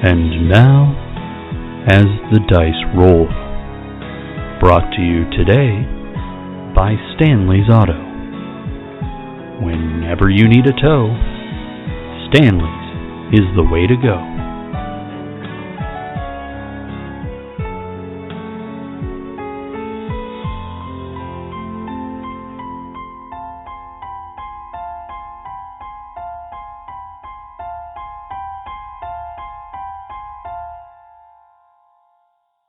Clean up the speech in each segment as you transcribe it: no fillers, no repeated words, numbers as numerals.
And now, as the dice roll, brought to you today by Stanley's Auto. Whenever you need a tow, Stanley's is the way to go.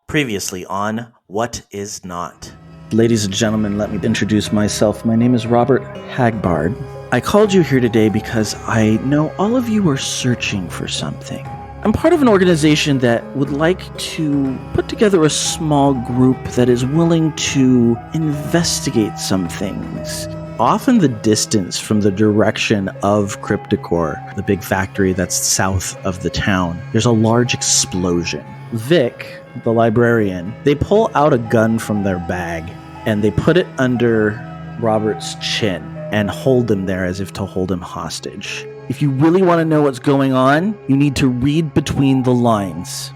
Previously on What Is Not. Ladies and gentlemen, let me introduce myself. My name is Robert Hagbard. I called you here today because I know all of you are searching for something. I'm part of an organization that would like to put together a small group that is willing to investigate some things. Off in the distance from the direction of Cryptocore, the big factory that's south of the town, there's a large explosion. Vic, the librarian, they pull out a gun from their bag and they put it under Robert's chin and hold him there as if to hold him hostage. If you really want to know what's going on, you need to read between the lines.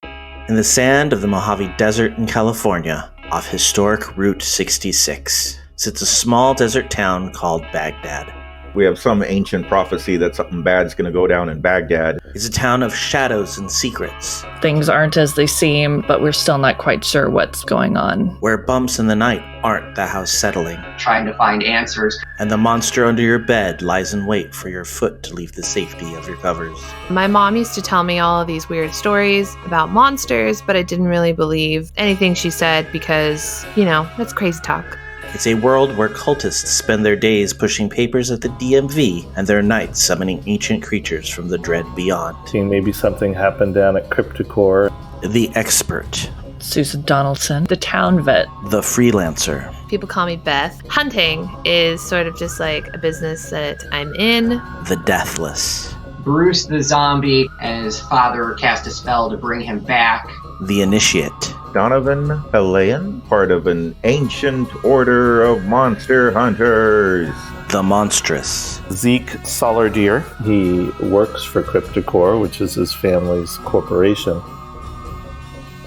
In the sand of the Mojave Desert in California, off historic Route 66, sits a small desert town called Baghdad. We have some ancient prophecy that something bad's going to go down in Baghdad. It's a town of shadows and secrets. Things aren't as they seem, but we're still not quite sure what's going on. Where bumps in the night aren't the house settling. Trying to find answers. And the monster under your bed lies in wait for your foot to leave the safety of your covers. My mom used to tell me all of these weird stories about monsters, but I didn't really believe anything she said because, that's crazy talk. It's a world where cultists spend their days pushing papers at the DMV and their nights summoning ancient creatures from the dread beyond. Seeing maybe something happened down at Cryptocore. The expert. Susan Donaldson, the town vet. The freelancer. People call me Beth. Hunting is sort of just like a business that I'm in. The deathless. Bruce the zombie and his father cast a spell to bring him back. The initiate. Donovan Helayan, part of an ancient order of monster hunters. The monstrous. Zeke Solardier. He works for Cryptocore, which is his family's corporation.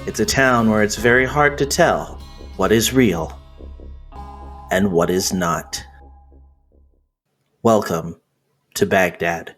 It's a town where it's very hard to tell what is real and what is not. Welcome to Baghdad.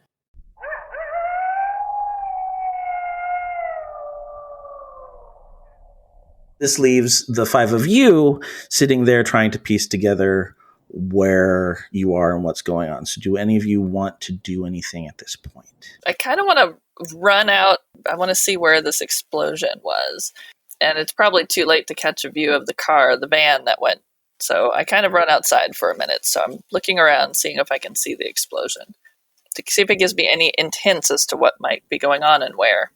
This leaves the five of you sitting there trying to piece together where you are and what's going on. So do any of you want to do anything at this point? I kind of want to run out. I want to see where this explosion was. And it's probably too late to catch a view of the van that went. So I kind of run outside for a minute. So I'm looking around, seeing if I can see the explosion. To see if it gives me any hints as to what might be going on and where.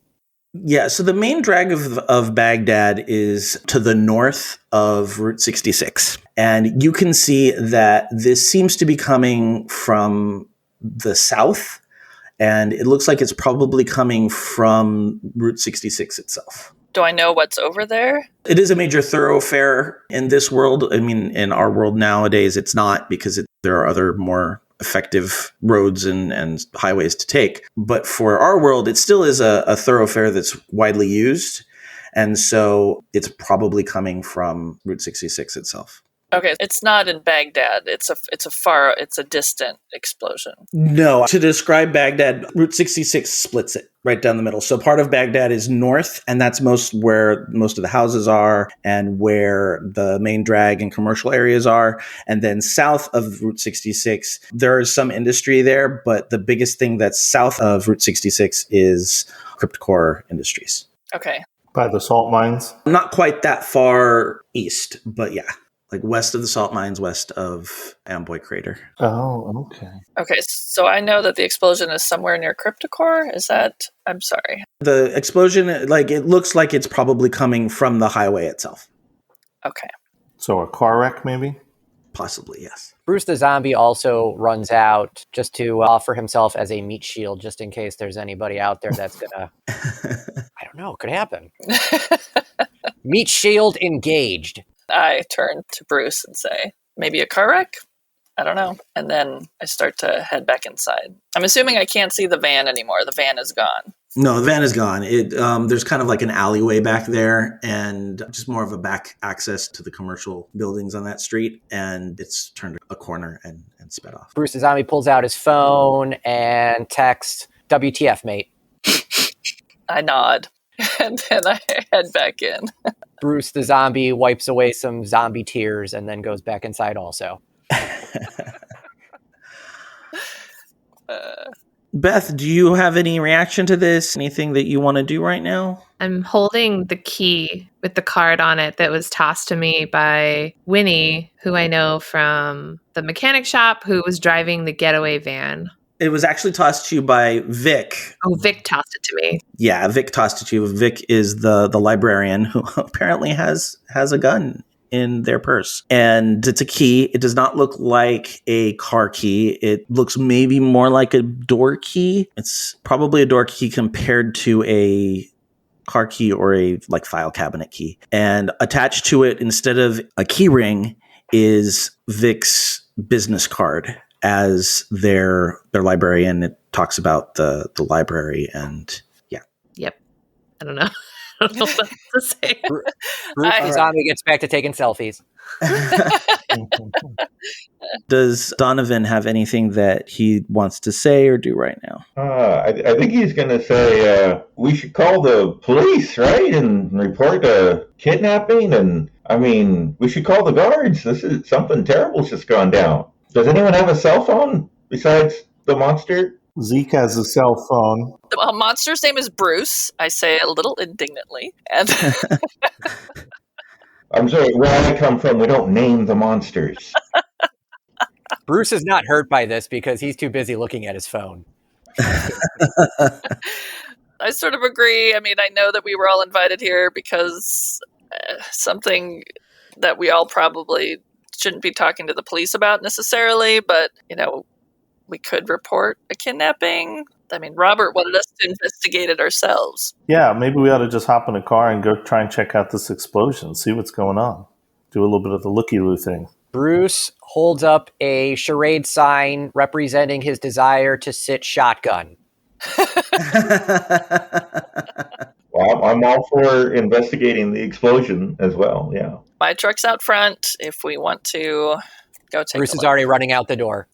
Yeah, so the main drag of Baghdad is to the north of Route 66. And you can see that this seems to be coming from the south, and it looks like it's probably coming from Route 66 itself. Do I know what's over there? It is a major thoroughfare in this world. I mean, in our world nowadays, it's not because there are other more effective roads and highways to take. But for our world, it still is a thoroughfare that's widely used. And so it's probably coming from Route 66 itself. Okay, it's not in Baghdad. It's a distant explosion. No, to describe Baghdad, Route 66 splits it right down the middle. So part of Baghdad is north, and that's where most of the houses are and where the main drag and commercial areas are. And then south of Route 66, there is some industry there, but the biggest thing that's south of Route 66 is Cryptocore Industries. Okay. By the salt mines? Not quite that far east, but yeah. Like west of the salt mines, west of Amboy Crater. Oh, okay. Okay, so I know that the explosion is somewhere near Cryptocore. Is that? I'm sorry. The explosion, it looks like it's probably coming from the highway itself. Okay. So a car wreck, maybe? Possibly, yes. Bruce the zombie also runs out just to offer himself as a meat shield, just in case there's anybody out there that's gonna... I don't know, could happen. Meat shield engaged. I turn to Bruce and say, maybe a car wreck? I don't know. And then I start to head back inside. I'm assuming I can't see the van anymore. The van is gone. No, the van is gone. There's kind of like an alleyway back there and just more of a back access to the commercial buildings on that street. And it's turned a corner and sped off. Bruce the zombie pulls out his phone and texts, WTF, mate. I nod. And then I head back in. Bruce the zombie wipes away some zombie tears and then goes back inside also. Beth, do you have any reaction to this? Anything that you want to do right now? I'm holding the key with the card on it that was tossed to me by Winnie, who I know from the mechanic shop, who was driving the getaway van. It was actually tossed to you by Vic. Oh, Vic tossed it to me. Yeah, Vic tossed it to you. Vic is the librarian who apparently has a gun in their purse. And it's a key. It does not look like a car key. It looks maybe more like a door key. It's probably a door key compared to a car key or a like file cabinet key. And attached to it, instead of a key ring, is Vic's business card as their librarian. It talks about the library and yeah. Yep. I don't know. I don't know what to say. Bruce the zombie gets back to taking selfies. Does Donovan have anything that he wants to say or do right now? I think he's going to say we should call the police, right, and report a kidnapping. And I mean, we should call the guards. This is something terrible's just gone down. Does anyone have a cell phone besides the monster? Zeke has a cell phone. The monster's name is Bruce. I say a little indignantly. And I'm sorry, where I come from, we don't name the monsters. Bruce is not hurt by this because he's too busy looking at his phone. I sort of agree. I mean, I know that we were all invited here because something that we all probably shouldn't be talking to the police about necessarily, but, you know, we could report a kidnapping. I mean, Robert wanted us to investigate it ourselves. Yeah, maybe we ought to just hop in a car and go try and check out this explosion, see what's going on. Do a little bit of the looky-loo thing. Bruce holds up a charade sign representing his desire to sit shotgun. Well, I'm all for investigating the explosion as well, yeah. My truck's out front if we want to go take Bruce a is look. already running out the door.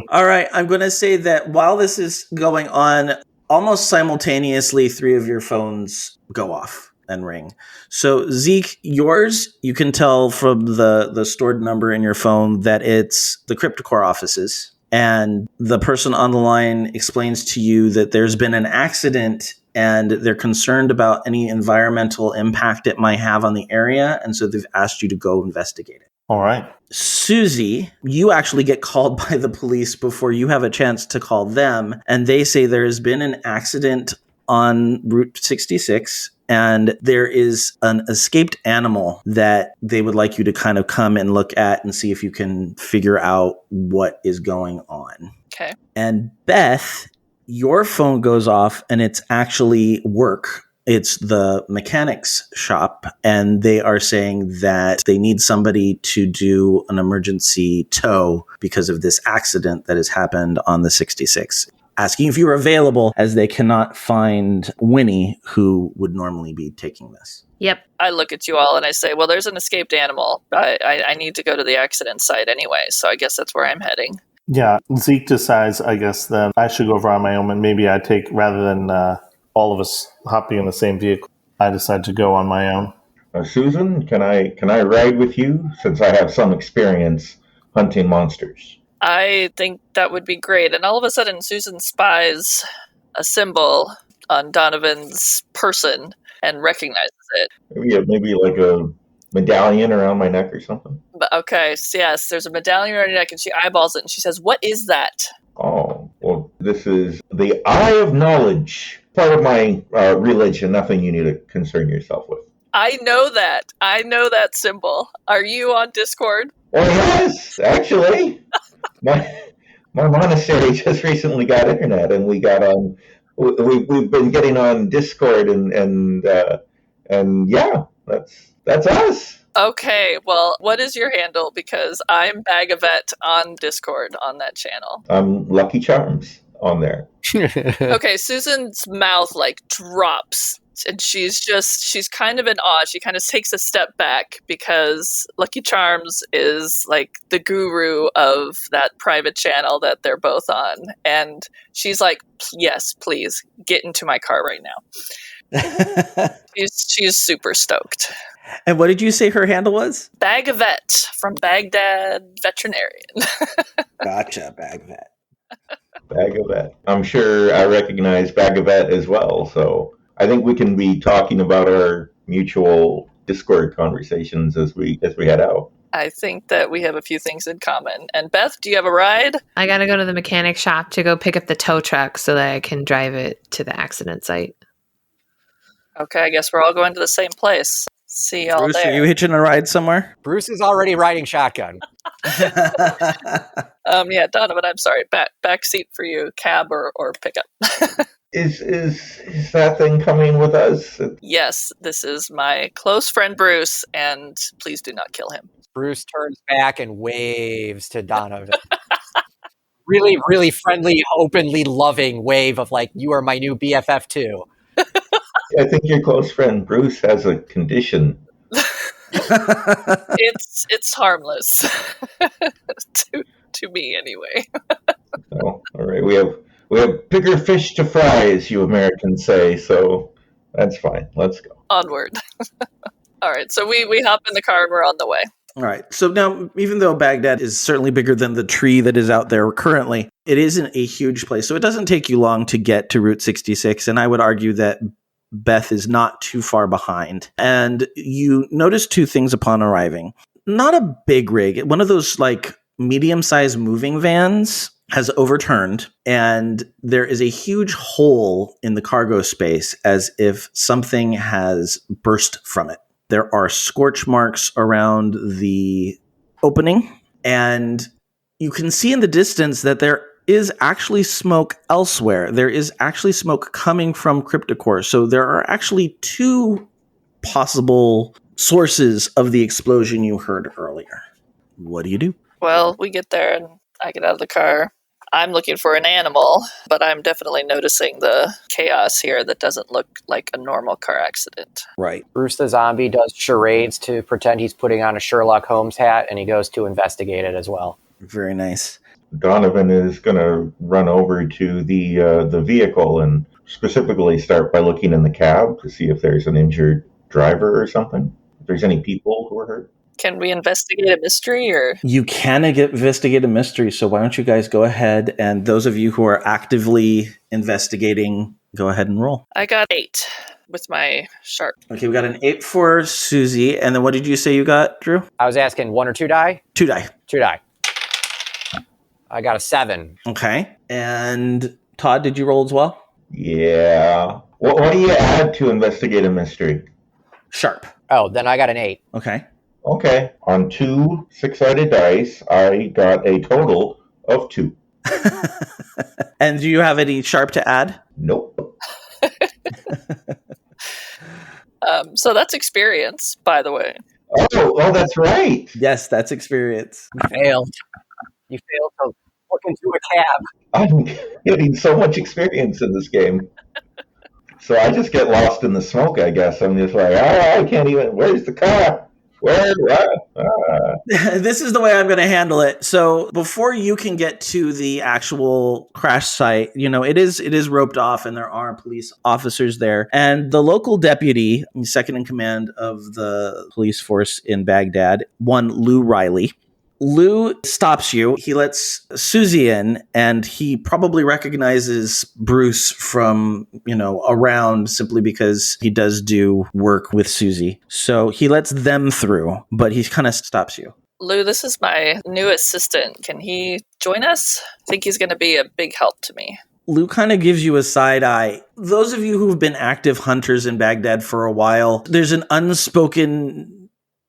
All right, I'm going to say that while this is going on, almost simultaneously, 3 of your phones go off and ring. So Zeke, yours, you can tell from the stored number in your phone that it's the CryptoCore offices. And the person on the line explains to you that there's been an accident and they're concerned about any environmental impact it might have on the area. And so they've asked you to go investigate it. All right. Susie, you actually get called by the police before you have a chance to call them. And they say there has been an accident on Route 66 and there is an escaped animal that they would like you to kind of come and look at and see if you can figure out what is going on. Okay. And Beth, your phone goes off and it's actually work. It's the mechanics shop, and they are saying that they need somebody to do an emergency tow because of this accident that has happened on the 66. Asking if you're available, as they cannot find Winnie, who would normally be taking this. Yep. I look at you all and I say, well, there's an escaped animal. I need to go to the accident site anyway, so I guess that's where I'm heading. Yeah, Zeke decides, I guess, then I should go over on my own, and maybe I take, rather than all of us hopping in the same vehicle, I decide to go on my own. Susan, can I ride with you, since I have some experience hunting monsters? I think that would be great. And all of a sudden, Susan spies a symbol on Donovan's person and recognizes it. Maybe like a medallion around my neck or something. But okay, so yes, there's a medallion around your neck, and she eyeballs it, and she says, "What is that?" Oh, well, this is the Eye of Knowledge. Part of my religion, nothing you need to concern yourself with. I know that. I know that symbol. Are you on Discord? Oh, yes, actually. My monastery just recently got internet, and we got on. We've been getting on Discord, and yeah, that's us. Okay, well, what is your handle? Because I'm Bagavet on Discord on that channel. I'm Lucky Charms on there. Okay, Susan's mouth drops and she's kind of in awe. She kind of takes a step back because Lucky Charms is the guru of that private channel that they're both on. And she's like, yes, please get into my car right now. She's super stoked. And what did you say her handle was? Bagavet from Baghdad Veterinarian. Gotcha, Bagavet. Bagavet. I'm sure I recognize Bagavet as well, so I think we can be talking about our mutual Discord conversations as we head out. I think that we have a few things in common. And Beth, do you have a ride? I gotta go to the mechanic shop to go pick up the tow truck so that I can drive it to the accident site. Okay, I guess we're all going to the same place. See y'all Bruce, there. are you hitching a ride somewhere? Bruce is already riding shotgun. Yeah, Donovan, I'm sorry. Back seat for you, cab or pickup. Is that thing coming with us? Yes, this is my close friend Bruce, and please do not kill him. Bruce turns back and waves to Donovan. Really, really friendly, openly loving wave of you are my new BFF too. I think your close friend Bruce has a condition. It's harmless to me anyway. Oh, all right. We have bigger fish to fry, as you Americans say, so that's fine. Let's go. Onward. All right, so we hop in the car and we're on the way. All right. So now, even though Baghdad is certainly bigger than the tree that is out there currently, it isn't a huge place. So it doesn't take you long to get to Route 66. And I would argue that Beth is not too far behind. And you notice two things upon arriving. Not a big rig. One of those medium-sized moving vans has overturned, and there is a huge hole in the cargo space as if something has burst from it. There are scorch marks around the opening, and you can see in the distance that there is actually smoke elsewhere. There is actually smoke coming from Cryptocore. So there are actually two possible sources of the explosion you heard earlier. What do you do? Well, we get there and I get out of the car. I'm looking for an animal, but I'm definitely noticing the chaos here that doesn't look like a normal car accident. Right. Bruce the zombie does charades to pretend he's putting on a Sherlock Holmes hat, and he goes to investigate it as well. Very nice. Donovan is going to run over to the vehicle and specifically start by looking in the cab to see if there's an injured driver or something. If there's any people who are hurt. Can we investigate a mystery or? You can investigate a mystery, so why don't you guys go ahead, and those of you who are actively investigating, go ahead and roll. I got 8 with my sharp. Okay, we got an 8 for Susie, and then what did you say you got, Drew? I was asking 1 or 2 die? 2 die. 2 die. I got a 7. Okay, and Todd, did you roll as well? Yeah. What do you add to investigate a mystery? Sharp. Oh, then I got an 8. Okay. Okay. On 2 6-sided dice, I got a total of 2. And do you have any sharp to add? Nope. So that's experience, by the way. Oh, that's right. Yes, that's experience. You failed. You failed to look into a cab. I'm getting so much experience in this game. So I just get lost in the smoke, I guess. I'm just I can't even, where's the car? Where? This is the way I'm going to handle it. So before you can get to the actual crash site, it is roped off and there are police officers there. And the local deputy, second in command of the police force in Baghdad, one Lou Riley. Lou stops you. He lets Susie in, and he probably recognizes Bruce from, around simply because he does do work with Susie. So he lets them through, but he kind of stops you. Lou, this is my new assistant. Can he join us? I think he's going to be a big help to me. Lou kind of gives you a side eye. Those of you who've been active hunters in Baghdad for a while, there's an unspoken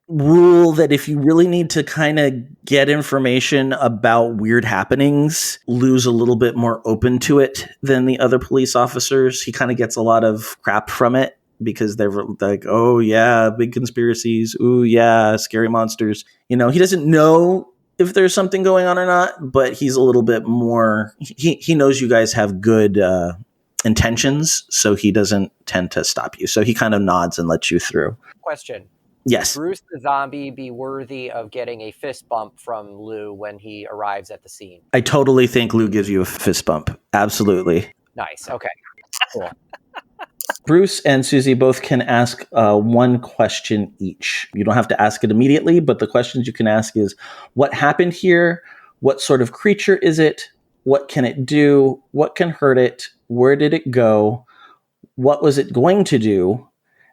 rule that if you really need to kind of get information about weird happenings, Lou's a little bit more open to it than the other police officers. He kind of gets a lot of crap from it because they're like, oh yeah, big conspiracies. Ooh yeah, scary monsters. He doesn't know if there's something going on or not, but he's a little bit more, he knows you guys have good intentions, so he doesn't tend to stop you. So he kind of nods and lets you through. Question. Yes. Bruce the zombie be worthy of getting a fist bump from Lou when he arrives at the scene? I totally think Lou gives you a fist bump. Absolutely. Nice. Okay. Cool. Bruce and Susie both can ask one question each. You don't have to ask it immediately, but the questions you can ask is, what happened here? What sort of creature is it? What can it do? What can hurt it? Where did it go? What was it going to do?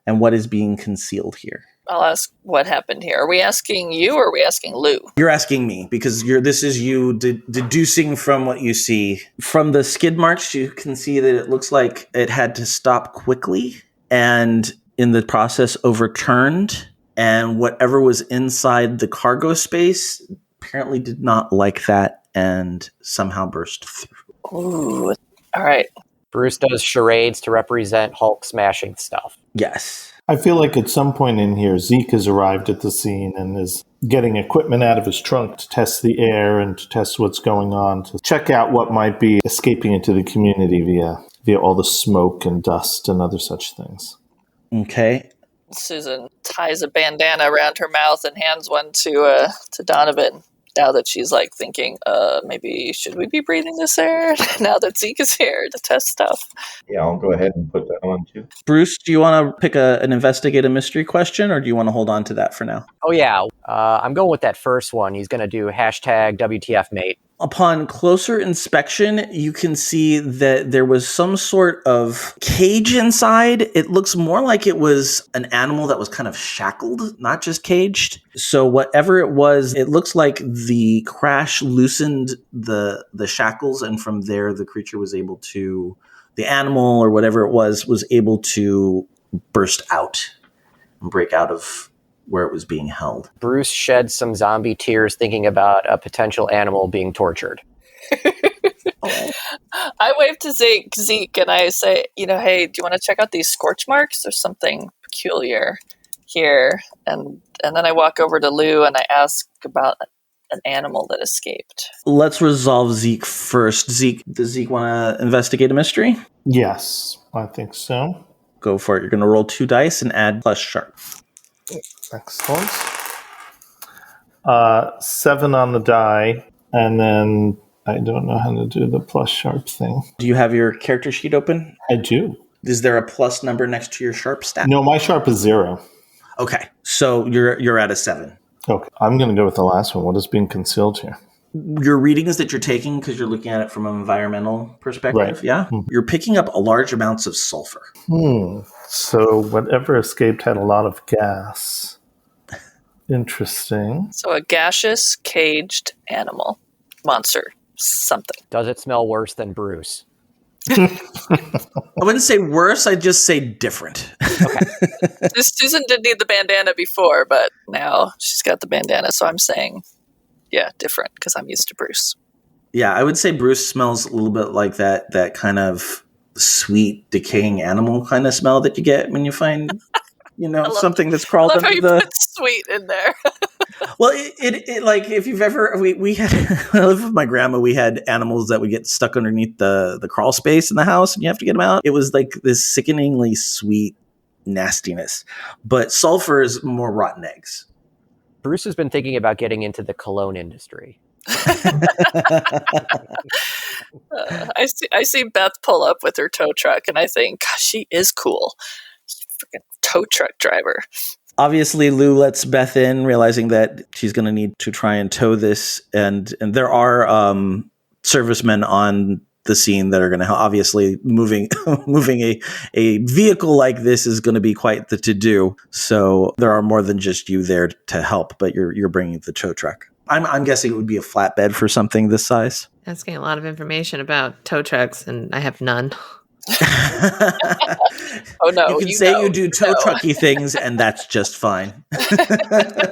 And what is being concealed here? I'll ask what happened here. Are we asking you or are we asking Lou? You're asking me because this is you deducing from what you see. From the skid marks, you can see that it looks like it had to stop quickly and in the process overturned. And whatever was inside the cargo space apparently did not like that and somehow burst through. Ooh, all right. Bruce does charades to represent Hulk smashing stuff. Yes. I feel like at some point in here, Zeke has arrived at the scene and is getting equipment out of his trunk to test the air and to test what's going on, to check out what might be escaping into the community via all the smoke and dust and other such things. Okay. Susan ties a bandana around her mouth and hands one to Donovan. Now that she's like thinking, maybe should we be breathing this air now that Zeke is here to test stuff? Yeah, I'll go ahead and put that on too. Bruce, do you want to pick an investigate a mystery question, or do you want to hold on to that for now? Oh, yeah. I'm going with that first one. He's going to do hashtag WTF mate. Upon closer inspection, you can see that there was some sort of cage inside. It looks more like it was an animal that was kind of shackled, not just caged. So whatever it was, it looks like the crash loosened the shackles, and from there the creature was able to, the animal or whatever it was able to burst out and break out of where it was being held. Bruce sheds some zombie tears thinking about a potential animal being tortured. I wave to Zeke and I say, hey, do you want to check out these scorch marks? There's something peculiar here. And then I walk over to Lou and I ask about an animal that escaped. Let's resolve Zeke first. Zeke, does Zeke want to investigate a mystery? Yes, I think so. Go for it. You're going to roll 2 dice and add plus sharp. Excellent. 7 on the die, and then I don't know how to do the plus sharp thing. Do you have your character sheet open? I do. Is there a plus number next to your sharp stat? No, my sharp is 0. Okay, so you're at a 7. Okay, I'm going to go with the last one. What is being concealed here? Your readings that you're taking, because you're looking at it from an environmental perspective, right. Yeah? Mm-hmm. You're picking up large amounts of sulfur. So whatever escaped had a lot of gas. Interesting. So a gaseous, caged animal. Monster. Something. Does it smell worse than Bruce? I wouldn't say worse, I'd just say different. Okay. Susan did need the bandana before, but now she's got the bandana, so I'm saying, yeah, different, because I'm used to Bruce. Yeah, I would say Bruce smells a little bit like that kind of sweet, decaying animal kind of smell that you get when you find, something that's crawled under the... Put sweet in there. Well, it like, if you've ever, we had, when I lived with my grandma, we had animals that would get stuck underneath the crawl space in the house and you have to get them out. It was like this sickeningly sweet nastiness, but sulfur is more rotten eggs. Bruce has been thinking about getting into the cologne industry. I see Beth pull up with her tow truck and I think, gosh, she is cool. She's a freaking tow truck driver. Obviously, Lou lets Beth in, realizing that she's going to need to try and tow this. And there are servicemen on the scene that are going to help. Obviously, moving a vehicle like this is going to be quite the to-do. So there are more than just you there to help, but you're bringing the tow truck. I'm guessing it would be a flatbed for something this size. Asking a lot of information about tow trucks, and I have none. Oh no! You can say you do tow trucky things, and that's just fine.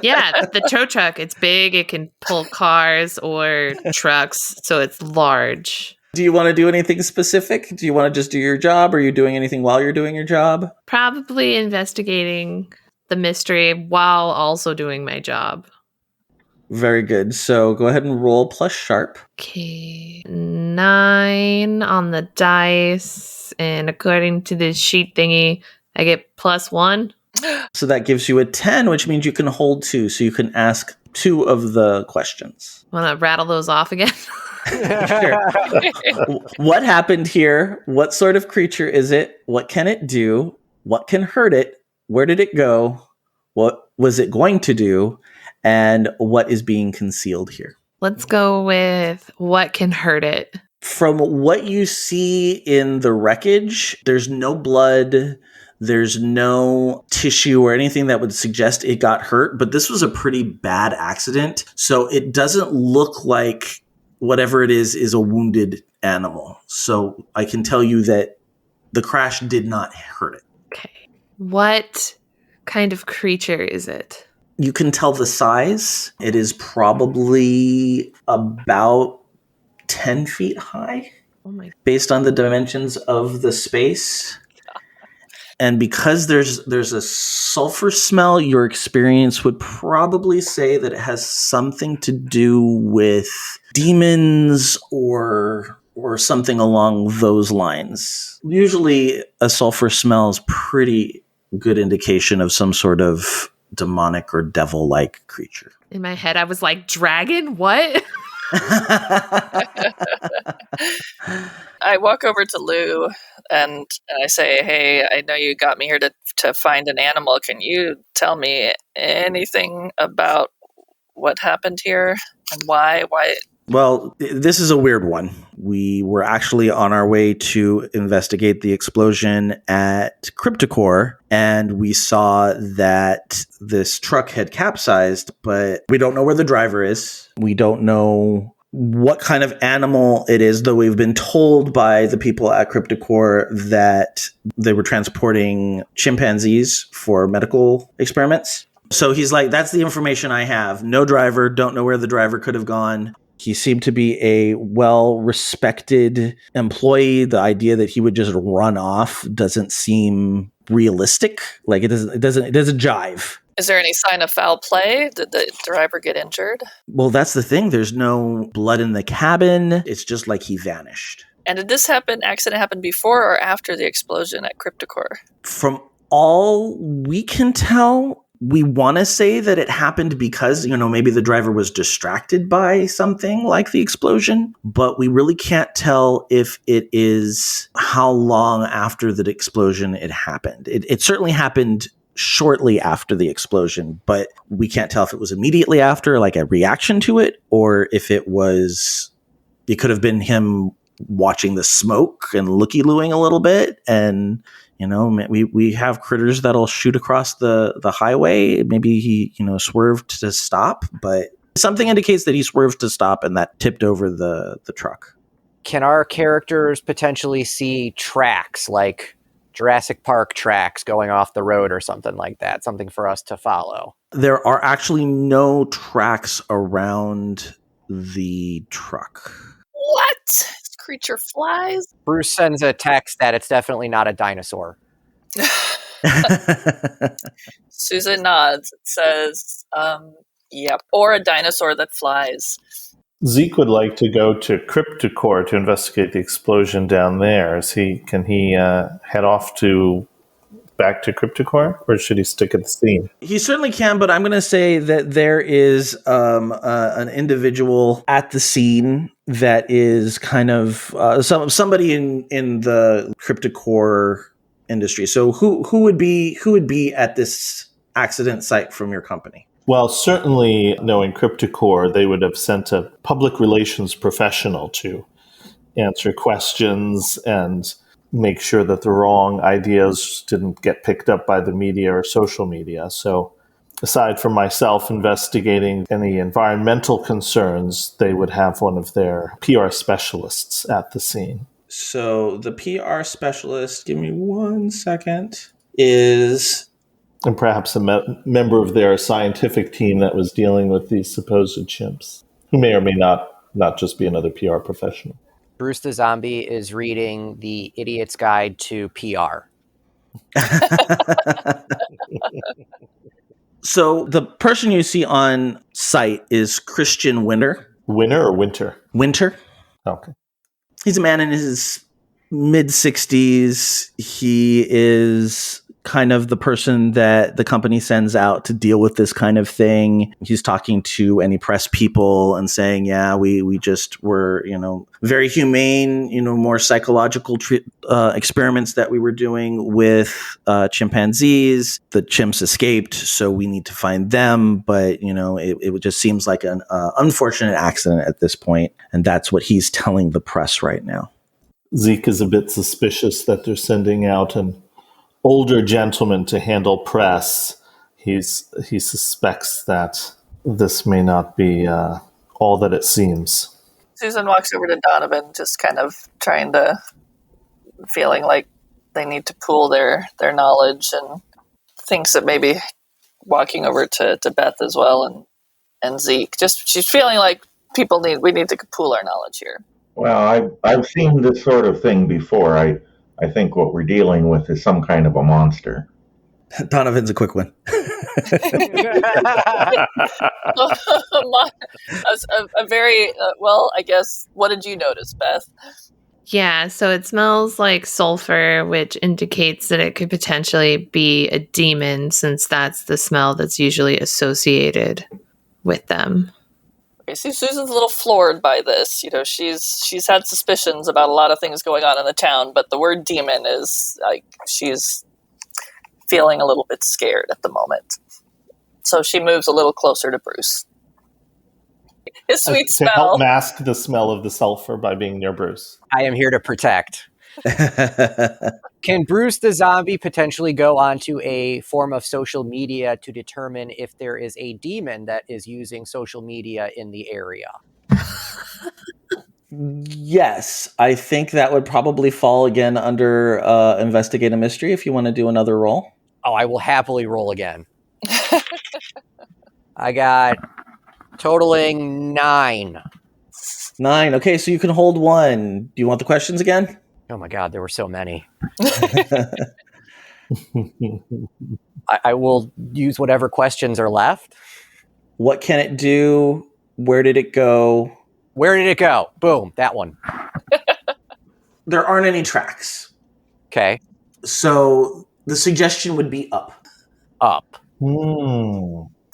Yeah, the tow truck, it's big. It can pull cars or trucks, so it's large. Do you want to do anything specific? Do you want to just do your job? Are you doing anything while you're doing your job? Probably investigating the mystery while also doing my job. Very good. So go ahead and roll plus sharp. Okay. 9 on the dice. And according to the sheet thingy, I get +1. So that gives you a 10, which means you can hold 2. So you can ask 2 of the questions. Want to rattle those off again? Sure. What happened here? What sort of creature is it? What can it do? What can hurt it? Where did it go? What was it going to do? And what is being concealed here? Let's go with what can hurt it. From what you see in the wreckage, there's no blood. There's no tissue or anything that would suggest it got hurt. But this was a pretty bad accident. So it doesn't look like whatever it is a wounded animal. So I can tell you that the crash did not hurt it. Okay. What kind of creature is it? You can tell the size. It is probably about 10 feet high. Oh my. Based on the dimensions of the space. And because there's a sulfur smell, your experience would probably say that it has something to do with demons or something along those lines. Usually a sulfur smell is pretty good indication of some sort of demonic or devil-like creature. In my head, I was like, dragon? What? I walk over to Lou and I say, hey, I know you got me here to find an animal. Can you tell me anything about what happened here and why? Well, this is a weird one. We were actually on our way to investigate the explosion at CryptoCore, and we saw that this truck had capsized, but we don't know where the driver is. We don't know what kind of animal it is, though we've been told by the people at CryptoCore that they were transporting chimpanzees for medical experiments. So he's like, that's the information I have. No driver, don't know where the driver could have gone. He seemed to be a well-respected employee. The idea that he would just run off doesn't seem realistic. Like it doesn't jive. Is there any sign of foul play? Did the driver get injured? Well, that's the thing. There's no blood in the cabin. It's just like he vanished. And did this accident happen before or after the explosion at CryptoCore? From all we can tell, we want to say that it happened because, maybe the driver was distracted by something like the explosion, but we really can't tell if it is how long after the explosion it happened. It certainly happened shortly after the explosion, but we can't tell if it was immediately after, like a reaction to it, or if it could have been him watching the smoke and looky-looing a little bit. And we have critters that'll shoot across the highway. Maybe he, swerved to stop, but something indicates that he swerved to stop and that tipped over the truck. Can our characters potentially see tracks, like Jurassic Park tracks going off the road or something like that? Something for us to follow? There are actually no tracks around the truck. What? This creature flies? Bruce sends a text that it's definitely not a dinosaur. Susan nods. It says, yep, or a dinosaur that flies. Zeke would like to go to CryptoCore to investigate the explosion down there. Can he head off back to CryptoCore, or should he stick at the scene? He certainly can, but I'm going to say that there is an individual at the scene that is kind of somebody in the CryptoCore industry. So who would be at this accident site from your company? Well, certainly knowing CryptoCore, they would have sent a public relations professional to answer questions and make sure that the wrong ideas didn't get picked up by the media or social media. So aside from myself investigating any environmental concerns, they would have one of their PR specialists at the scene. So the PR specialist, give me 1 second, is... And perhaps a member of their scientific team that was dealing with these supposed chimps, who may or may not just be another PR professional. Bruce the Zombie is reading The Idiot's Guide to PR. So the person you see on site is Christian Winter. Winter or winter? Winter. Okay. He's a man in his mid-60s. He is kind of the person that the company sends out to deal with this kind of thing. He's talking to any press people and saying, yeah, we just were, very humane, more psychological experiments that we were doing with chimpanzees. The chimps escaped, so we need to find them. But, it just seems like an unfortunate accident at this point. And that's what he's telling the press right now. Zeke is a bit suspicious that they're sending out an older gentleman to handle press. He suspects that this may not be all that it seems. Susan walks over to Donovan, just kind of feeling like they need to pool their knowledge, and thinks that maybe walking over to Beth as well and Zeke. Just she's feeling like we need to pool our knowledge here. Well, I've seen this sort of thing before. I think what we're dealing with is some kind of a monster. Donovan's a quick one. A very, I guess, what did you notice, Beth? Yeah, so it smells like sulfur, which indicates that it could potentially be a demon, since that's the smell that's usually associated with them. Okay, so Susan's a little floored by this. She's had suspicions about a lot of things going on in the town, but the word demon is like she's feeling a little bit scared at the moment. So she moves a little closer to Bruce. His sweet to smell. help mask the smell of the sulfur by being near Bruce. I am here to protect. Can Bruce the Zombie potentially go onto a form of social media to determine if there is a demon that is using social media in the area? Yes, I think that would probably fall again under investigate a mystery if you want to do another roll. Oh, I will happily roll again. I got totaling 9. 9. Okay, so you can hold 1. Do you want the questions again? Oh my God, there were so many. I will use whatever questions are left. What can it do? Where did it go? Where did it go? Boom, that one. There aren't any tracks. Okay. So the suggestion would be up. Up.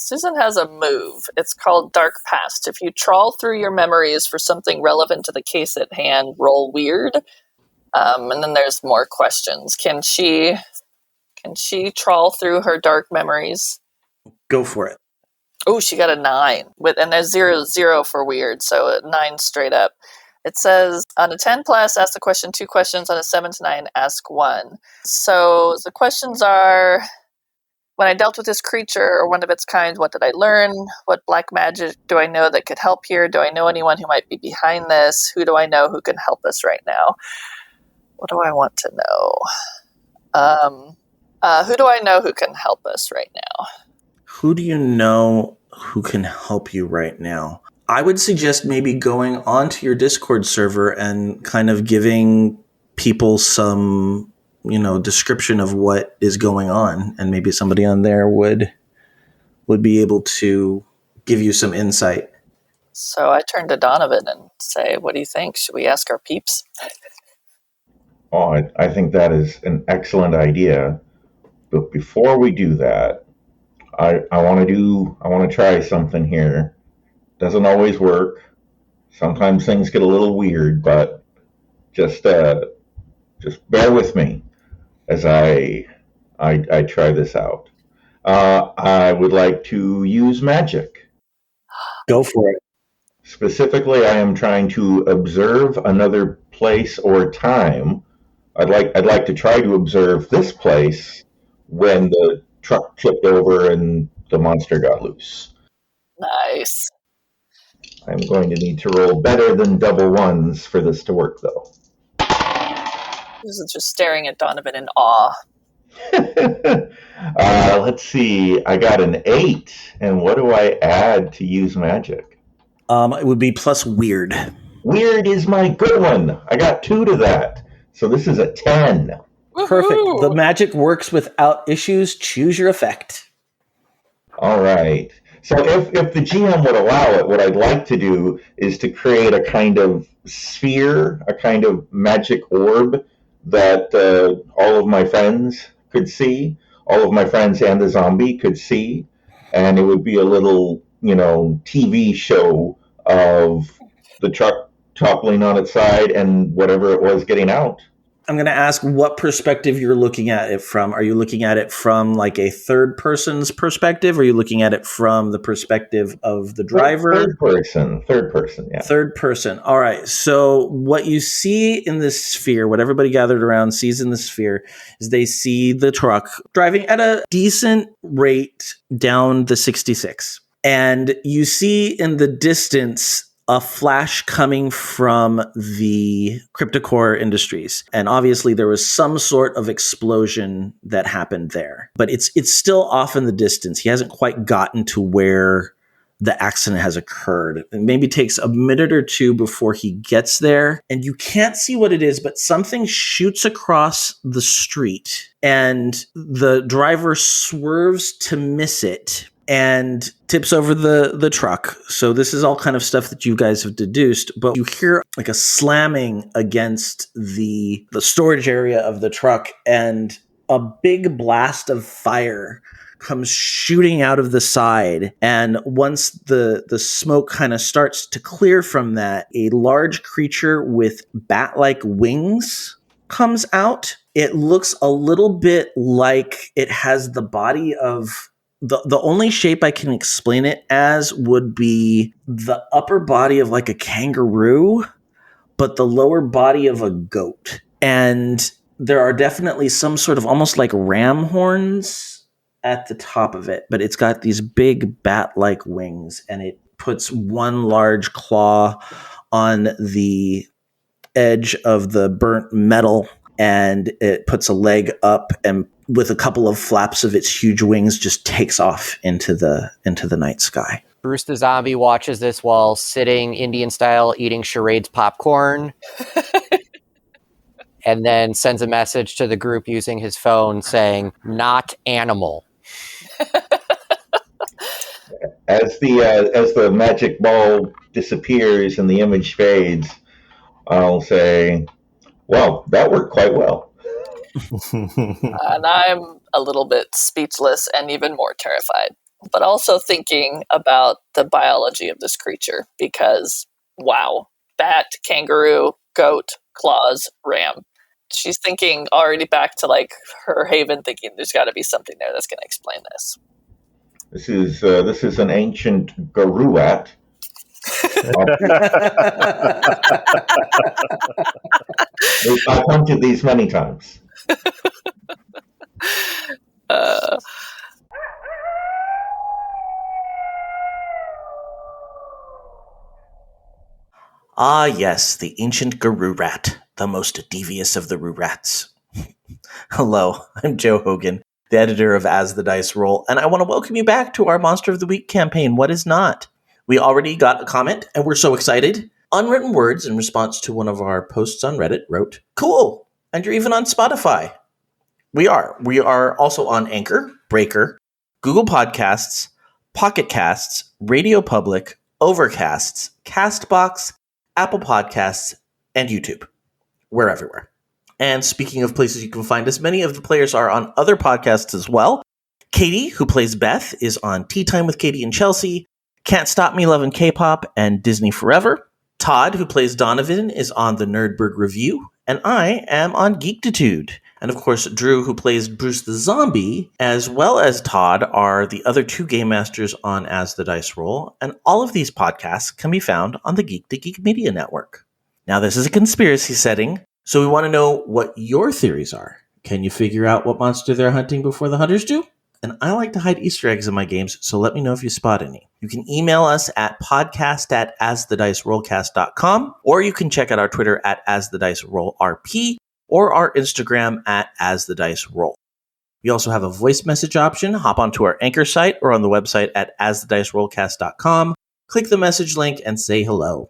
Susan has a move. It's called Dark Past. If you trawl through your memories for something relevant to the case at hand, roll weird. And then there's more questions. Can she trawl through her dark memories? Go for it. Oh, she got a 9. And there's 0 for weird, so a 9 straight up. It says, on a 10 plus, ask the question 2 questions. On a 7 to 9, ask 1. So the questions are, when I dealt with this creature or one of its kind, what did I learn? What black magic do I know that could help here? Do I know anyone who might be behind this? Who do I know who can help us right now? What do I want to know? Who do I know who can help us right now? Who do you know who can help you right now? I would suggest maybe going onto your Discord server and kind of giving people some, description of what is going on, and maybe somebody on there would be able to give you some insight. So I turn to Donovan and say, what do you think? Should we ask our peeps? Oh, I think that is an excellent idea. But before we do that, I want to try something here. Doesn't always work. Sometimes things get a little weird, but just bear with me as I try this out. I would like to use magic. Go for it. Specifically, I am trying to observe another place or time. I'd like to try to observe this place when the truck tipped over and the monster got loose. Nice. I'm going to need to roll better than double 1s for this to work, though. This is just staring at Donovan in awe. Let's see. I got an 8, and what do I add to use magic? It would be plus weird. Weird is my good one. I got 2 to that. So this is a 10. Perfect. Woohoo! The magic works without issues. Choose your effect. All right. So if the GM would allow it, what I'd like to do is to create a kind of sphere, a kind of magic orb that all of my friends could see, all of my friends and the zombie could see, and it would be a little, TV show of the truck toppling on its side and whatever it was getting out. I'm going to ask what perspective you're looking at it from. Are you looking at it from like a third person's perspective? Or are you looking at it from the perspective of the driver? Third person, yeah. Third person. All right. So what you see in this sphere, what everybody gathered around sees in the sphere, is they see the truck driving at a decent rate down the 66. And you see in the distance a flash coming from the Cryptocore Industries. And obviously there was some sort of explosion that happened there. But it's still off in the distance. He hasn't quite gotten to where the accident has occurred. It maybe takes a minute or two before he gets there. And you can't see what it is, but something shoots across the street. And the driver swerves to miss it and tips over the truck. So this is all kind of stuff that you guys have deduced, but you hear like a slamming against the storage area of the truck, and a big blast of fire comes shooting out of the side. And once the smoke kind of starts to clear from that, a large creature with bat-like wings comes out. It looks a little bit like it has the body of the only shape I can explain it as would be the upper body of like a kangaroo, but the lower body of a goat. And there are definitely some sort of almost like ram horns at the top of it, but it's got these big bat-like wings, and it puts one large claw on the edge of the burnt metal, and it puts a leg up, and with a couple of flaps of its huge wings just takes off into the night sky. Bruce the zombie watches this while sitting Indian style eating charades popcorn. And then sends a message to the group using his phone saying, "Not animal." As the magic ball disappears and the image fades, I'll say, "Well, that worked quite well." And I'm a little bit speechless and even more terrified, but also thinking about the biology of this creature, because wow, bat, kangaroo, goat, claws, ram. She's thinking already back to like her haven, thinking there's got to be something there that's going to explain this. This is an ancient garuat. I've hunted these many times. Ah, yes, the ancient Guru Rat, the most devious of the Rurats. Hello, I'm Joe Hogan, the editor of As the Dice Roll, and I want to welcome you back to our Monster of the Week campaign, What Is Not? We already got a comment, and we're so excited. Unwritten Words, in response to one of our posts on Reddit, wrote, "Cool, and you're even on Spotify." We are. We are also on Anchor, Breaker, Google Podcasts, Pocket Casts, Radio Public, Overcasts, Castbox, Apple Podcasts, and YouTube. We're everywhere. And speaking of places you can find us, many of the players are on other podcasts as well. Katie, who plays Beth, is on Tea Time with Katie and Chelsea, Can't Stop Me Lovin' K-Pop, and Disney Forever. Todd, who plays Donovan, is on the Nerdberg Review, and I am on Geektitude. And of course, Drew, who plays Bruce the Zombie, as well as Todd, are the other two game masters on As the Dice Roll, and all of these podcasts can be found on the Geek Media Network. Now, this is a conspiracy setting, so we want to know what your theories are. Can you figure out what monster they're hunting before the hunters do? And I like to hide Easter eggs in my games, so let me know if you spot any. You can email us at podcast@asthedicerollcast.com, or you can check out our Twitter at asthedicerollrp, or our Instagram at asthediceroll. We also have a voice message option. Hop onto our Anchor site or on the website at asthedicerollcast.com. Click the message link and say hello.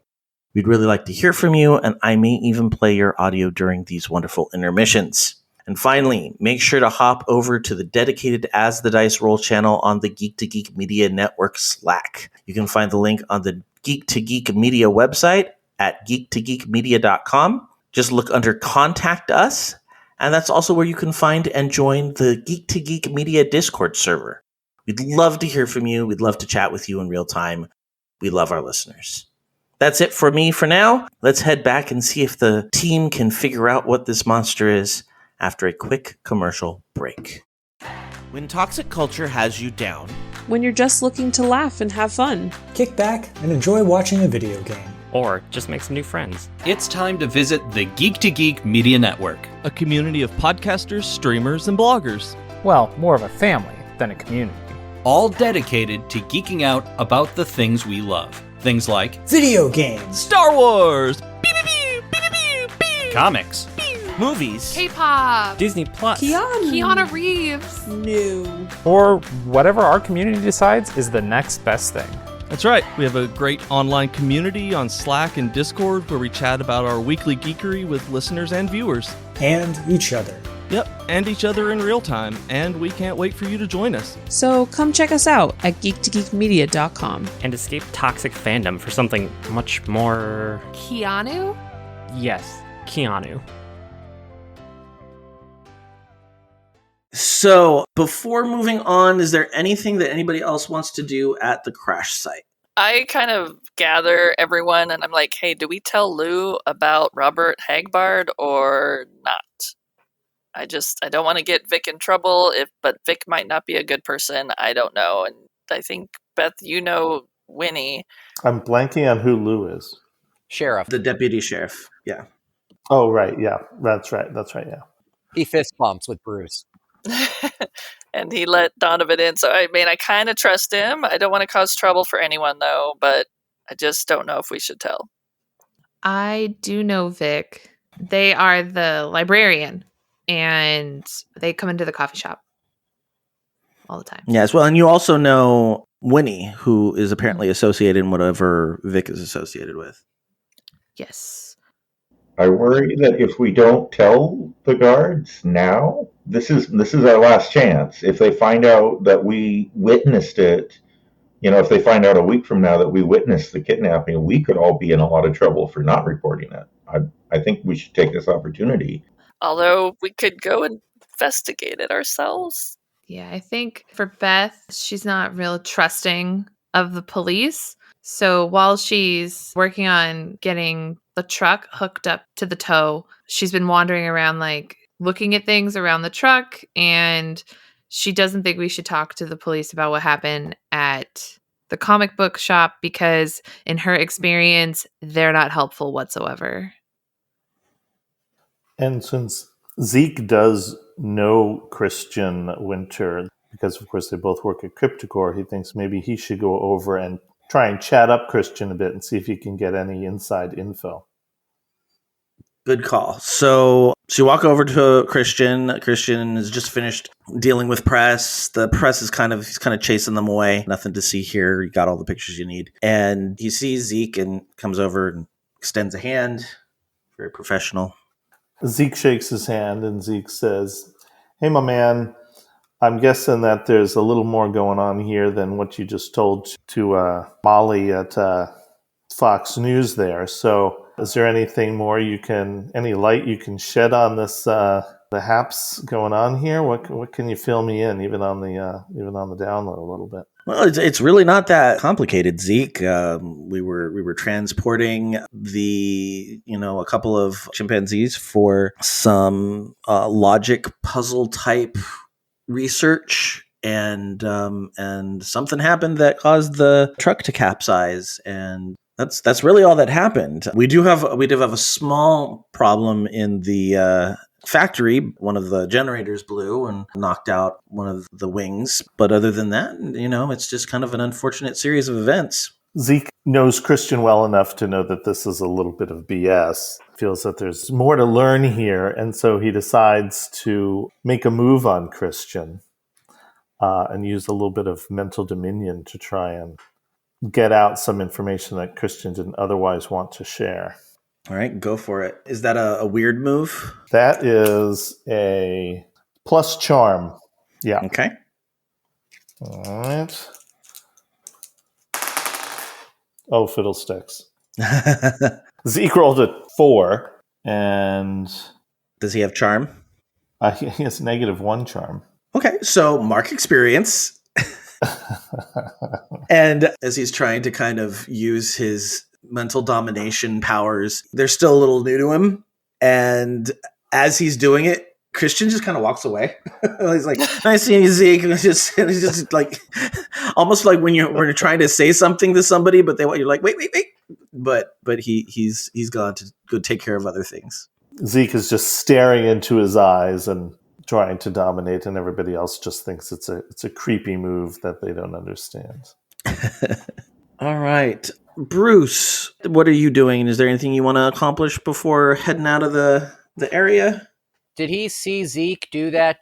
We'd really like to hear from you, and I may even play your audio during these wonderful intermissions. And finally, make sure to hop over to the dedicated As the Dice Roll channel on the Geek to Geek Media Network Slack. You can find the link on the Geek to Geek Media website at geektogeekmedia.com. Just look under Contact Us, and that's also where you can find and join the Geek to Geek Media Discord server. We'd love to hear from you. We'd love to chat with you in real time. We love our listeners. That's it for me for now. Let's head back and see if the team can figure out what this monster is after a quick commercial break. When toxic culture has you down, when you're just looking to laugh and have fun, kick back and enjoy watching a video game, or just make some new friends, it's time to visit the Geek to Geek Media Network, a community of podcasters, streamers, and bloggers. Well, more of a family than a community. All dedicated to geeking out about the things we love. Things like video games, Star Wars, comics, movies, K-pop, Disney Plus, Keanu Reeves, new, or whatever our community decides is the next best thing. That's right. We have a great online community on Slack and Discord where we chat about our weekly geekery with listeners and viewers. And each other. Yep, and each other in real time, and we can't wait for you to join us. So come check us out at geektogeekmedia.com. And escape toxic fandom for something much more... Keanu? Yes, Keanu. So, before moving on, is there anything that anybody else wants to do at the crash site? I kind of gather everyone and I'm like, hey, do we tell Lou about Robert Hagbard or not? I don't want to get Vic in trouble, but Vic might not be a good person. I don't know. And I think, Beth, you know Winnie. I'm blanking on who Lou is. Sheriff. The deputy sheriff, yeah. Oh, right, yeah. That's right, yeah. He fist bumps with Bruce. And he let Donovan in. So, I mean, I kind of trust him. I don't want to cause trouble for anyone, though, but I just don't know if we should tell. I do know Vic. They are the librarian, and they come into the coffee shop all the time. Yes, well, and you also know Winnie, who is apparently associated in whatever Vic is associated with. Yes. I worry that if we don't tell the guards now, this is our last chance. If they find out that we witnessed it, if they find out a week from now that we witnessed the kidnapping, we could all be in a lot of trouble for not reporting it. I think we should take this opportunity. Although we could go investigate it ourselves. Yeah, I think for Beth, she's not real trusting of the police. So while she's working on getting the truck hooked up to the tow, she's been wandering around, like, looking at things around the truck, and she doesn't think we should talk to the police about what happened at the comic book shop because, in her experience, they're not helpful whatsoever. And since Zeke does know Christian Winter, because of course they both work at Cryptocore, he thinks maybe he should go over and try and chat up Christian a bit and see if he can get any inside info. Good call. So you walk over to Christian. Christian has just finished dealing with press. The press is he's kind of chasing them away. Nothing to see here. You got all the pictures you need. And he sees Zeke and comes over and extends a hand. Very professional. Zeke shakes his hand and Zeke says, "Hey, my man, I'm guessing that there's a little more going on here than what you just told to Molly at Fox News there. So is there anything more any light you can shed on this, the haps going on here? What can you fill me in, even on the download a little bit?" Well, it's really not that complicated, Zeke. We were transporting a couple of chimpanzees for some logic puzzle type research, and something happened that caused the truck to capsize, and that's really all that happened. We do have a small problem in the factory. One of the generators blew and knocked out one of the wings, but other than that, it's just kind of an unfortunate series of events. Zeke knows Christian well enough to know that this is a little bit of BS. Feels that there's more to learn here, and so he decides to make a move on Christian and use a little bit of mental dominion to try and get out some information that Christian didn't otherwise want to share. All right, go for it. Is that a weird move? That is a plus charm. Yeah. Okay. All right. Oh, fiddlesticks. Zeke rolled a 4, and... Does he have charm? He has -1 charm. Okay, so mark experience. And as he's trying to kind of use his mental domination powers, they're still a little new to him. And as he's doing it, Christian just kind of walks away. He's like, "Nice seeing you, Zeke." And he's just like, almost like when you're trying to say something to somebody, but you're like, wait. But he's gone to go take care of other things. Zeke is just staring into his eyes and trying to dominate, and everybody else just thinks it's a creepy move that they don't understand. All right, Bruce, what are you doing? Is there anything you want to accomplish before heading out of the area? Did he see Zeke do that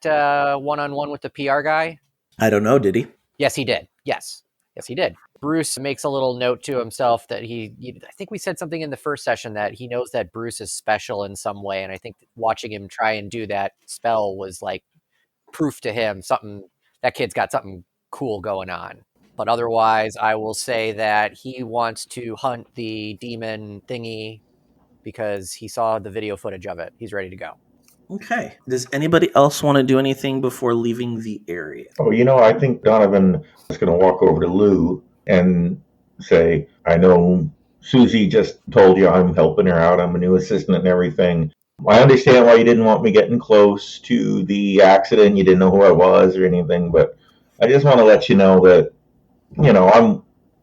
one-on-one with the PR guy? I don't know. Did he? Yes, he did. Yes, he did. Bruce makes a little note to himself that I think we said something in the first session that he knows that Bruce is special in some way. And I think watching him try and do that spell was like proof to him, that kid's got something cool going on. But otherwise, I will say that he wants to hunt the demon thingy because he saw the video footage of it. He's ready to go. Okay. Does anybody else want to do anything before leaving the area? Oh, I think Donovan is going to walk over to Lou and say, "I know Susie just told you I'm helping her out. I'm a new assistant and everything. I understand why you didn't want me getting close to the accident. You didn't know who I was or anything, but I just want to let you know that,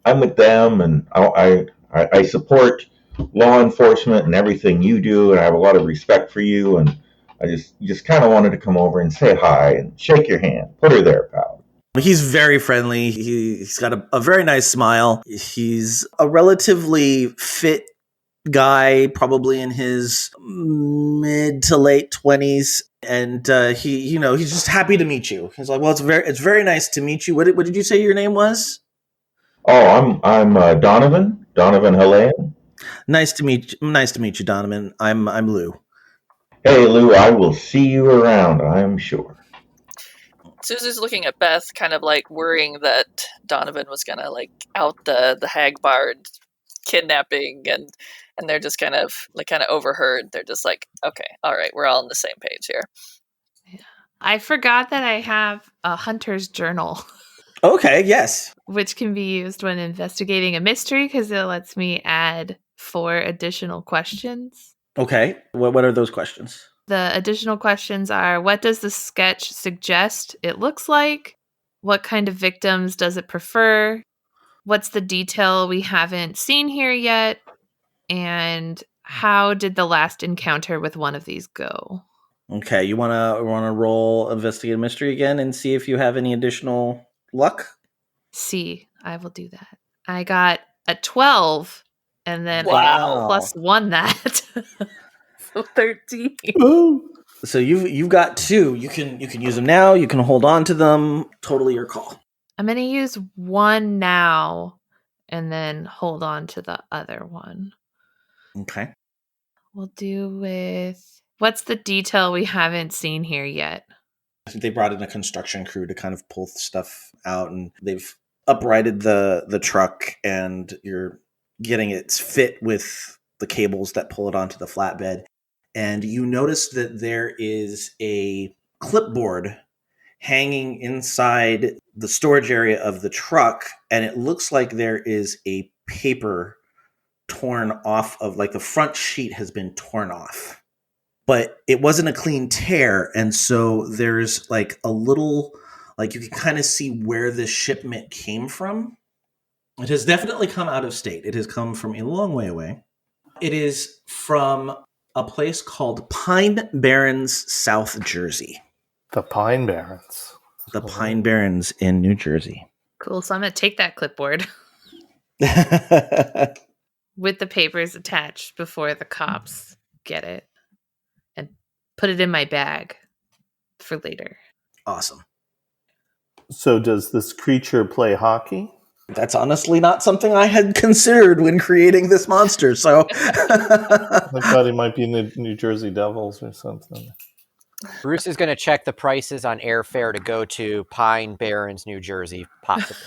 I'm with them, and I support law enforcement and everything you do, and I have a lot of respect for you, and I just kind of wanted to come over and say hi and shake your hand. Put her there, pal." He's very friendly. He's got a very nice smile. He's a relatively fit guy, probably in his mid to late 20s. And he's just happy to meet you. He's like, "Well, it's very nice to meet you. What did you say your name was?" "Oh, I'm Donovan Helene." Nice to meet you, Donovan. I'm Lou. "Hey, Lou, I will see you around, I'm sure." Susie's looking at Beth, kind of like worrying that Donovan was gonna like out the Hagbard kidnapping, and they're just kind of overheard. They're just like, "Okay, all right, we're all on the same page here." Yeah. I forgot that I have a hunter's journal. Okay, yes. Which can be used when investigating a mystery because it lets me add 4 additional questions. Okay, what are those questions? The additional questions are, what does the sketch suggest it looks like? What kind of victims does it prefer? What's the detail we haven't seen here yet? And how did the last encounter with one of these go? Okay, you wanna roll investigate a mystery again and see if you have any additional luck? See, I will do that. I got a 12, and then wow. I plus 1 that. So 13. Ooh. So you've got 2. You can use them now. You can hold on to them. Totally your call. I'm gonna use 1 now, and then hold on to the other one. Okay. We'll do with what's the detail we haven't seen here yet? I think they brought in a construction crew to kind of pull stuff out, and they've uprighted the truck, and you're getting it fit with the cables that pull it onto the flatbed. And you notice that there is a clipboard hanging inside the storage area of the truck, and it looks like there is a paper torn off of, like, the front sheet has been torn off. But it wasn't a clean tear, and so there's like a little, like, you can kind of see where this shipment came from. It has definitely come out of state. It has come from a long way away. It is from a place called Pine Barrens, South Jersey. The Pine Barrens. The Pine Barrens in New Jersey. Cool. So I'm going to take that clipboard with the papers attached before the cops get it and put it in my bag for later. Awesome. So does this creature play hockey? That's honestly not something I had considered when creating this monster, so... I thought he might be in the New Jersey Devils or something. Bruce is going to check the prices on airfare to go to Pine Barrens, New Jersey, possibly.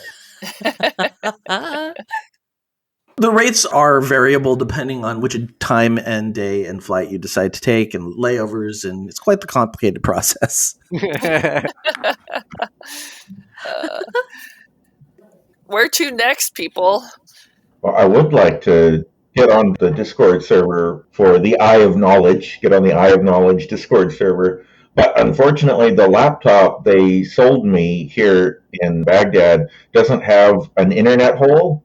The rates are variable depending on which time and day and flight you decide to take, and layovers, and it's quite the complicated process. Where to next, people? Well, I would like to get on the Discord server for the Eye of Knowledge, get on the Eye of Knowledge Discord server. But unfortunately, the laptop they sold me here in Baghdad doesn't have an internet hole.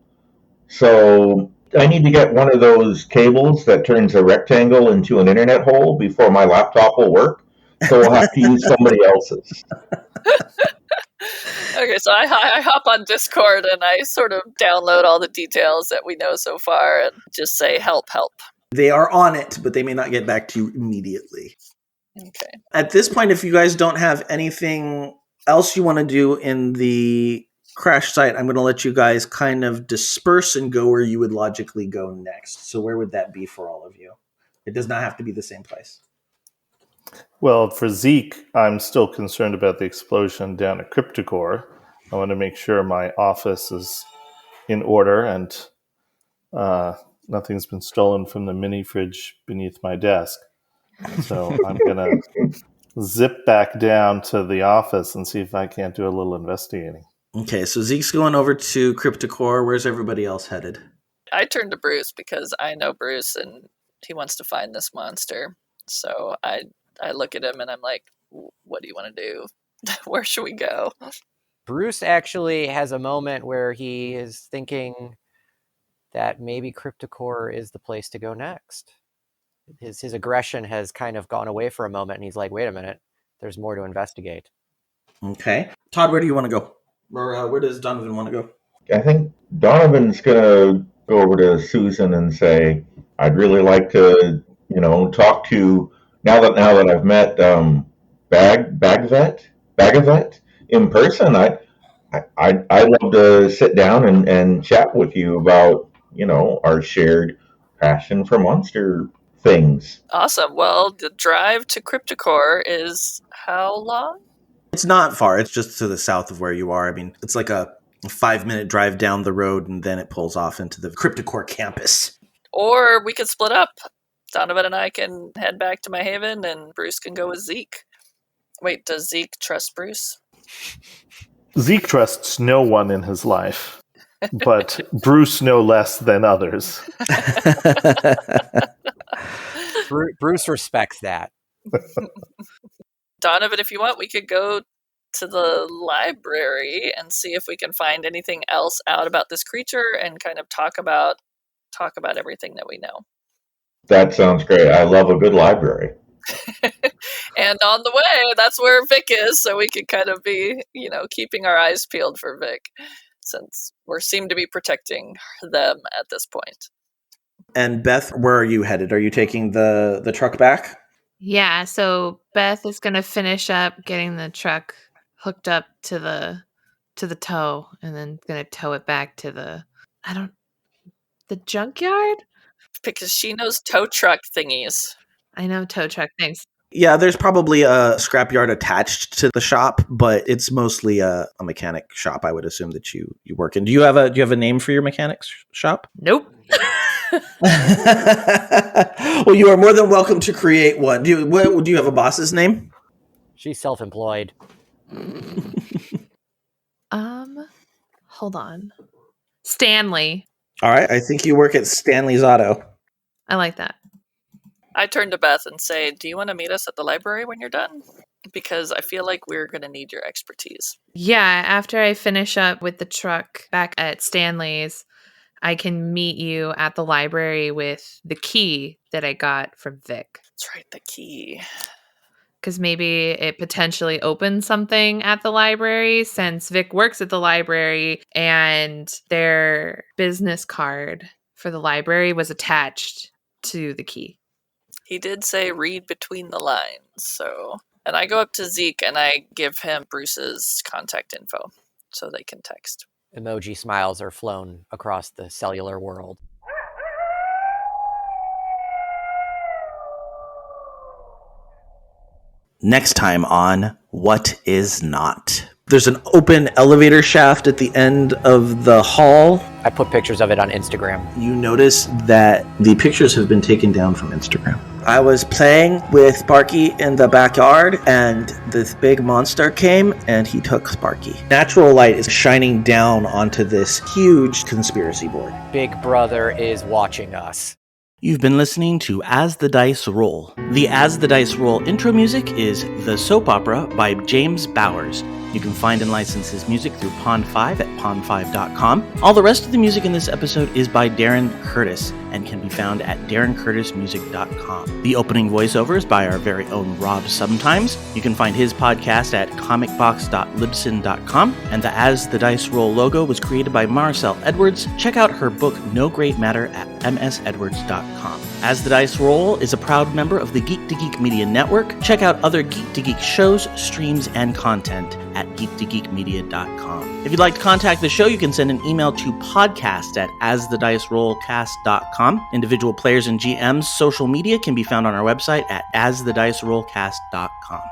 So I need to get one of those cables that turns a rectangle into an internet hole before my laptop will work. So we'll have to use somebody else's. Okay, so I hop on Discord and I sort of download all the details that we know so far and just say, help, help. They are on it, but they may not get back to you immediately. Okay. At this point, if you guys don't have anything else you want to do in the crash site, I'm going to let you guys kind of disperse and go where you would logically go next. So where would that be for all of you? It does not have to be the same place. Well, for Zeke, I'm still concerned about the explosion down at CryptoCore. I want to make sure my office is in order and nothing's been stolen from the mini fridge beneath my desk. So I'm going to zip back down to the office and see if I can't do a little investigating. Okay, so Zeke's going over to CryptoCore. Where's everybody else headed? I turn to Bruce because I know Bruce and he wants to find this monster. So I look at him and I'm like, what do you want to do? Where should we go? Bruce actually has a moment where he is thinking that maybe CryptoCore is the place to go next. His aggression has kind of gone away for a moment, and he's like, wait a minute, there's more to investigate. Okay. Todd, where do you want to go? Or where does Donovan want to go? I think Donovan's going to go over to Susan and say, I'd really like to, talk to, now that I've met Bagavet in person, I'd love to sit down and chat with you about, our shared passion for monster things. Awesome. Well, the drive to CryptoCore is how long? It's not far. It's just to the south of where you are. I mean, it's like a 5-minute drive down the road, and then it pulls off into the CryptoCore campus. Or we could split up. Donovan and I can head back to my haven, and Bruce can go with Zeke. Wait, does Zeke trust Bruce? Zeke trusts no one in his life, but Bruce no less than others. Bruce respects that. Donovan, if you want, we could go to the library and see if we can find anything else out about this creature and kind of talk about everything that we know. That sounds great. I love a good library. And on the way, that's where Vic is, so we could kind of be, keeping our eyes peeled for Vic, since we seem to be protecting them at this point. And Beth, where are you headed? Are you taking the truck back? Yeah, so Beth is going to finish up getting the truck hooked up to the tow, and then going to tow it back to the junkyard? Because she knows tow truck thingies. I know tow truck things. Yeah, there's probably a scrapyard attached to the shop, but it's mostly a mechanic shop. I would assume that you work in. Do you have a name for your mechanics shop? Nope. Well, you are more than welcome to create one. Do you have a boss's name? She's self-employed. Hold on. Stanley. All right, I think you work at Stanley's Auto. I like that. I turn to Beth and say, do you want to meet us at the library when you're done? Because I feel like we're going to need your expertise. Yeah, after I finish up with the truck back at Stanley's, I can meet you at the library with the key that I got from Vic. That's right, the key. Because maybe it potentially opens something at the library, since Vic works at the library and their business card for the library was attached to the key. He did say read between the lines, so... And I go up to Zeke and I give him Bruce's contact info so they can text. Emoji smiles are flown across the cellular world. Next time on What Is Not. There's an open elevator shaft at the end of the hall. I put pictures of it on Instagram. You notice that the pictures have been taken down from Instagram. I was playing with Sparky in the backyard, and this big monster came, and he took Sparky. Natural light is shining down onto this huge conspiracy board. Big Brother is watching us. You've been listening to As the Dice Roll. The As the Dice Roll intro music is The Soap Opera by James Bowers. You can find and license his music through Pond5 at pond5.com. All the rest of the music in this episode is by Darren Curtis and can be found at darrencurtismusic.com. The opening voiceover is by our very own Rob Sometimes. You can find his podcast at comicbox.libsyn.com. And the As the Dice Roll logo was created by Maricel Edwards. Check out her book No Great Matter at msedwards.com. As the Dice Roll is a proud member of the Geek to Geek Media Network. Check out other Geek to Geek shows, streams, and content at geektogeekmedia.com. If you'd like to contact the show, you can send an email to podcast@asthedicerollcast.com. Individual players and GMs' social media can be found on our website at asthedicerollcast.com.